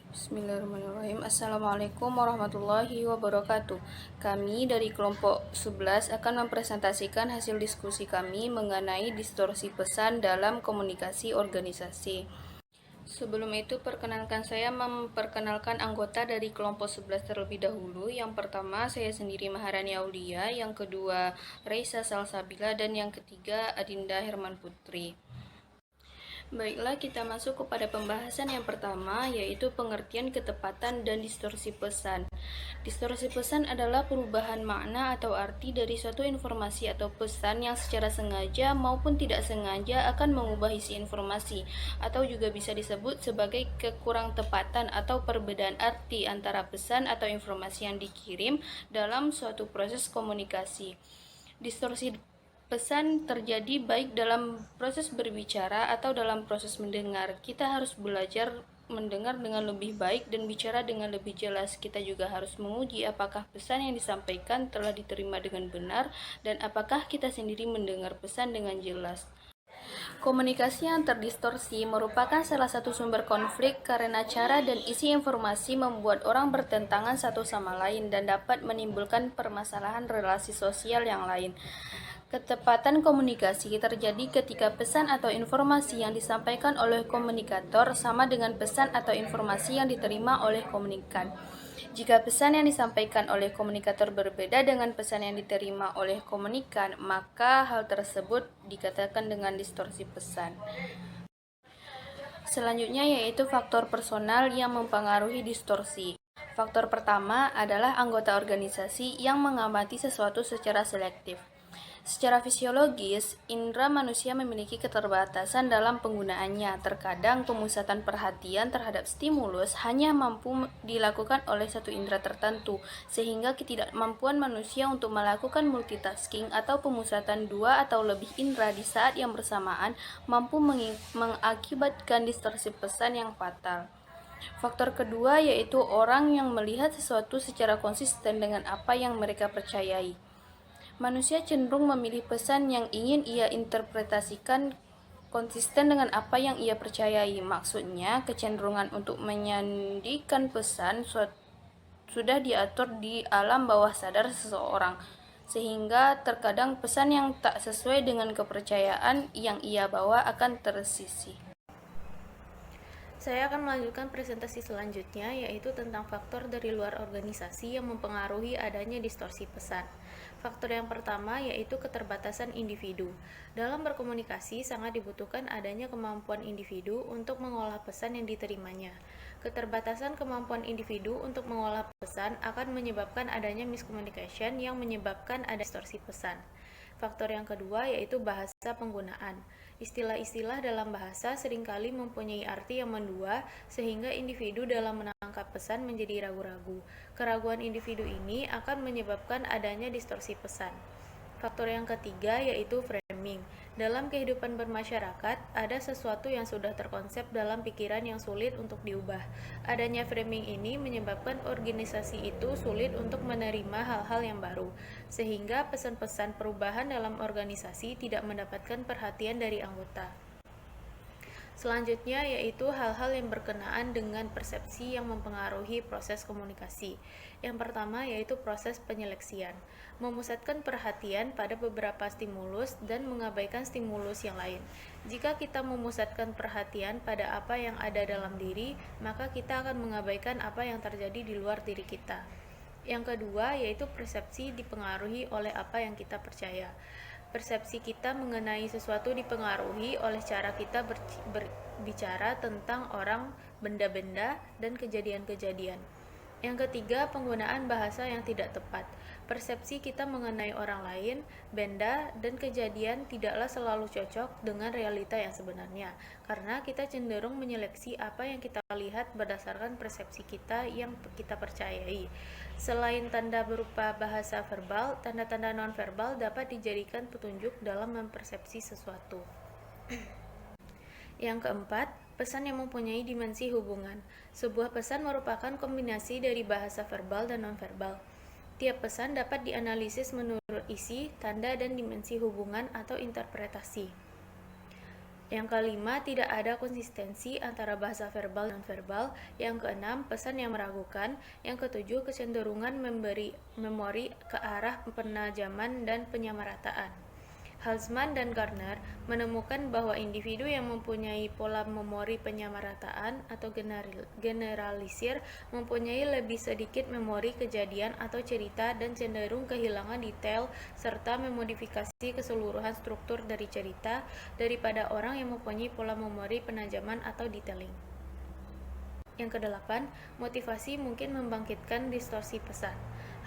Bismillahirrahmanirrahim. Assalamualaikum warahmatullahi wabarakatuh. Kami dari kelompok 11 akan mempresentasikan hasil diskusi kami mengenai distorsi pesan dalam komunikasi organisasi. Sebelum itu, perkenankan saya memperkenalkan anggota dari kelompok 11 terlebih dahulu. Yang pertama, saya sendiri Maharani Aulia, yang kedua, Reisa Salsabila, dan yang ketiga, Adinda Herman Putri. Baiklah, kita masuk kepada pembahasan yang pertama, yaitu pengertian ketepatan dan distorsi pesan. Distorsi pesan adalah perubahan makna atau arti dari suatu informasi atau pesan yang secara sengaja maupun tidak sengaja akan mengubah isi informasi, atau juga bisa disebut sebagai kekurangtepatan atau perbedaan arti antara pesan atau informasi yang dikirim dalam suatu proses komunikasi. Distorsi pesan terjadi baik dalam proses berbicara atau dalam proses mendengar. Kita harus belajar mendengar dengan lebih baik dan bicara dengan lebih jelas. Kita juga harus menguji apakah pesan yang disampaikan telah diterima dengan benar dan apakah kita sendiri mendengar pesan dengan jelas. Komunikasi yang terdistorsi merupakan salah satu sumber konflik karena cara dan isi informasi membuat orang bertentangan satu sama lain dan dapat menimbulkan permasalahan relasi sosial yang lain. Ketepatan komunikasi terjadi ketika pesan atau informasi yang disampaikan oleh komunikator sama dengan pesan atau informasi yang diterima oleh komunikan. Jika pesan yang disampaikan oleh komunikator berbeda dengan pesan yang diterima oleh komunikan, maka hal tersebut dikatakan dengan distorsi pesan. Selanjutnya yaitu faktor personal yang mempengaruhi distorsi. Faktor pertama adalah anggota organisasi yang mengamati sesuatu secara selektif. Secara fisiologis, indera manusia memiliki keterbatasan dalam penggunaannya. Terkadang pemusatan perhatian terhadap stimulus hanya mampu dilakukan oleh satu indera tertentu, sehingga ketidakmampuan manusia untuk melakukan multitasking atau pemusatan dua atau lebih indera di saat yang bersamaan mampu mengakibatkan distorsi pesan yang fatal. Faktor kedua yaitu orang yang melihat sesuatu secara konsisten dengan apa yang mereka percayai. Manusia cenderung memilih pesan yang ingin ia interpretasikan konsisten dengan apa yang ia percayai. Maksudnya, kecenderungan untuk menyandikan pesan sudah diatur di alam bawah sadar seseorang, sehingga terkadang pesan yang tak sesuai dengan kepercayaan yang ia bawa akan tersisih. Saya akan melanjutkan presentasi selanjutnya, yaitu tentang faktor dari luar organisasi yang mempengaruhi adanya distorsi pesan. Faktor yang pertama yaitu keterbatasan individu. Dalam berkomunikasi sangat dibutuhkan adanya kemampuan individu untuk mengolah pesan yang diterimanya. Keterbatasan kemampuan individu untuk mengolah pesan akan menyebabkan adanya miscommunication yang menyebabkan ada distorsi pesan. Faktor yang kedua yaitu bahasa penggunaan. Istilah-istilah dalam bahasa seringkali mempunyai arti yang mendua, sehingga individu dalam menangkap pesan menjadi ragu-ragu. Keraguan individu ini akan menyebabkan adanya distorsi pesan. Faktor yang ketiga yaitu framing. Dalam kehidupan bermasyarakat, ada sesuatu yang sudah terkonsep dalam pikiran yang sulit untuk diubah. Adanya framing ini menyebabkan organisasi itu sulit untuk menerima hal-hal yang baru, sehingga pesan-pesan perubahan dalam organisasi tidak mendapatkan perhatian dari anggota. Selanjutnya yaitu hal-hal yang berkenaan dengan persepsi yang mempengaruhi proses komunikasi. Yang pertama yaitu proses penyeleksian. Memusatkan perhatian pada beberapa stimulus dan mengabaikan stimulus yang lain. Jika kita memusatkan perhatian pada apa yang ada dalam diri, maka kita akan mengabaikan apa yang terjadi di luar diri kita. Yang kedua yaitu persepsi dipengaruhi oleh apa yang kita percaya. Persepsi kita mengenai sesuatu dipengaruhi oleh cara kita berbicara tentang orang, benda-benda, dan kejadian-kejadian. Yang ketiga, penggunaan bahasa yang tidak tepat. Persepsi kita mengenai orang lain, benda, dan kejadian tidaklah selalu cocok dengan realita yang sebenarnya, karena kita cenderung menyeleksi apa yang kita lihat berdasarkan persepsi kita yang kita percayai. Selain tanda berupa bahasa verbal, tanda-tanda non-verbal dapat dijadikan petunjuk dalam mempersepsi sesuatu. Yang keempat, pesan yang mempunyai dimensi hubungan. Sebuah pesan merupakan kombinasi dari bahasa verbal dan non-verbal. Tiap pesan dapat dianalisis menurut isi, tanda, dan dimensi hubungan atau interpretasi. Yang kelima, tidak ada konsistensi antara bahasa verbal dan non-verbal. Yang keenam, pesan yang meragukan. Yang ketujuh, kecenderungan memberi memori ke arah penajaman dan penyamarataan. Halsman dan Gardner menemukan bahwa individu yang mempunyai pola memori penyamarataan atau generalisir mempunyai lebih sedikit memori kejadian atau cerita dan cenderung kehilangan detail serta memodifikasi keseluruhan struktur dari cerita daripada orang yang mempunyai pola memori penajaman atau detailing. Yang kedelapan, motivasi mungkin membangkitkan distorsi pesan.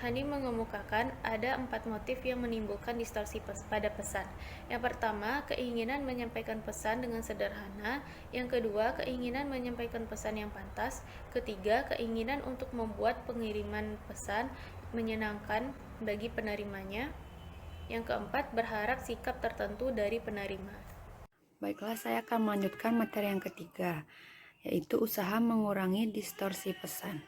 Hani mengemukakan ada 4 motif yang menimbulkan distorsi pada pesan. Yang pertama, keinginan menyampaikan pesan dengan sederhana. Yang kedua, keinginan menyampaikan pesan yang pantas. Ketiga, keinginan untuk membuat pengiriman pesan menyenangkan bagi penerimanya. Yang keempat, berharap sikap tertentu dari penerima. Baiklah, saya akan melanjutkan materi yang ketiga, yaitu usaha mengurangi distorsi pesan.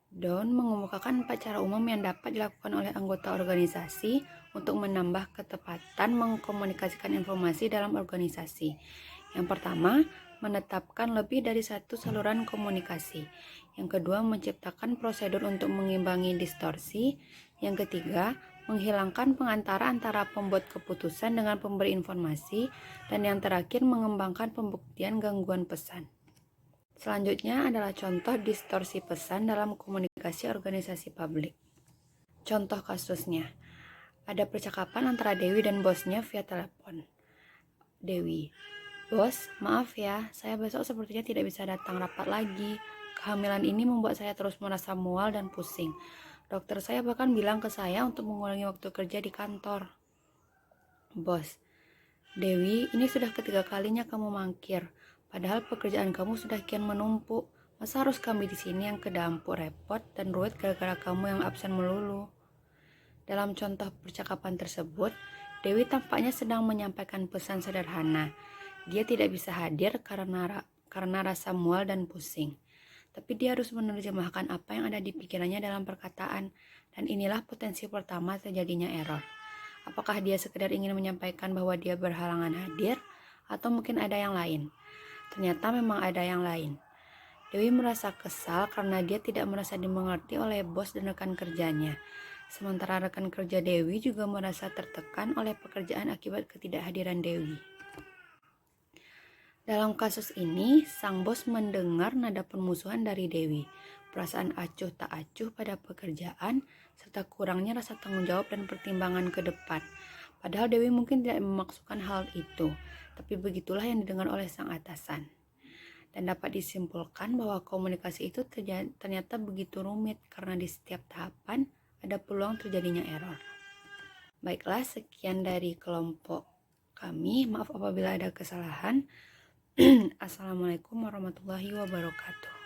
Don mengemukakan 4 cara umum yang dapat dilakukan oleh anggota organisasi untuk menambah ketepatan mengkomunikasikan informasi dalam organisasi. Yang pertama, menetapkan lebih dari satu saluran komunikasi. Yang kedua, menciptakan prosedur untuk mengimbangi distorsi. Yang ketiga, menghilangkan pengantara antara pembuat keputusan dengan pemberi informasi. Dan yang terakhir, mengembangkan pembuktian gangguan pesan. Selanjutnya adalah contoh distorsi pesan dalam komunikasi organisasi publik. Contoh kasusnya, ada percakapan antara Dewi dan bosnya via telepon. Dewi, "Bos, maaf ya, saya besok sepertinya tidak bisa datang rapat lagi. Kehamilan ini membuat saya terus merasa mual dan pusing. Dokter saya bahkan bilang ke saya untuk mengurangi waktu kerja di kantor." Bos, "Dewi, ini sudah ketiga kalinya kamu mangkir. Padahal pekerjaan kamu sudah kian menumpuk. Masa harus kami di sini yang kedampur repot dan ruwet gara-gara kamu yang absen melulu?" Dalam contoh percakapan tersebut, Dewi tampaknya sedang menyampaikan pesan sederhana. Dia tidak bisa hadir karena rasa mual dan pusing. Tapi dia harus menerjemahkan apa yang ada di pikirannya dalam perkataan, dan inilah potensi pertama terjadinya error. Apakah dia sekedar ingin menyampaikan bahwa dia berhalangan hadir, atau mungkin ada yang lain? Ternyata memang ada yang lain. Dewi merasa kesal karena dia tidak merasa dimengerti oleh bos dan rekan kerjanya. Sementara rekan kerja Dewi juga merasa tertekan oleh pekerjaan akibat ketidakhadiran Dewi. Dalam kasus ini, sang bos mendengar nada permusuhan dari Dewi, perasaan acuh tak acuh pada pekerjaan, serta kurangnya rasa tanggung jawab dan pertimbangan ke depan. Padahal Dewi mungkin tidak memaksudkan hal itu, tapi begitulah yang didengar oleh sang atasan. Dan dapat disimpulkan bahwa komunikasi itu ternyata begitu rumit karena di setiap tahapan ada peluang terjadinya error. Baiklah, sekian dari kelompok kami. Maaf apabila ada kesalahan. Assalamualaikum warahmatullahi wabarakatuh.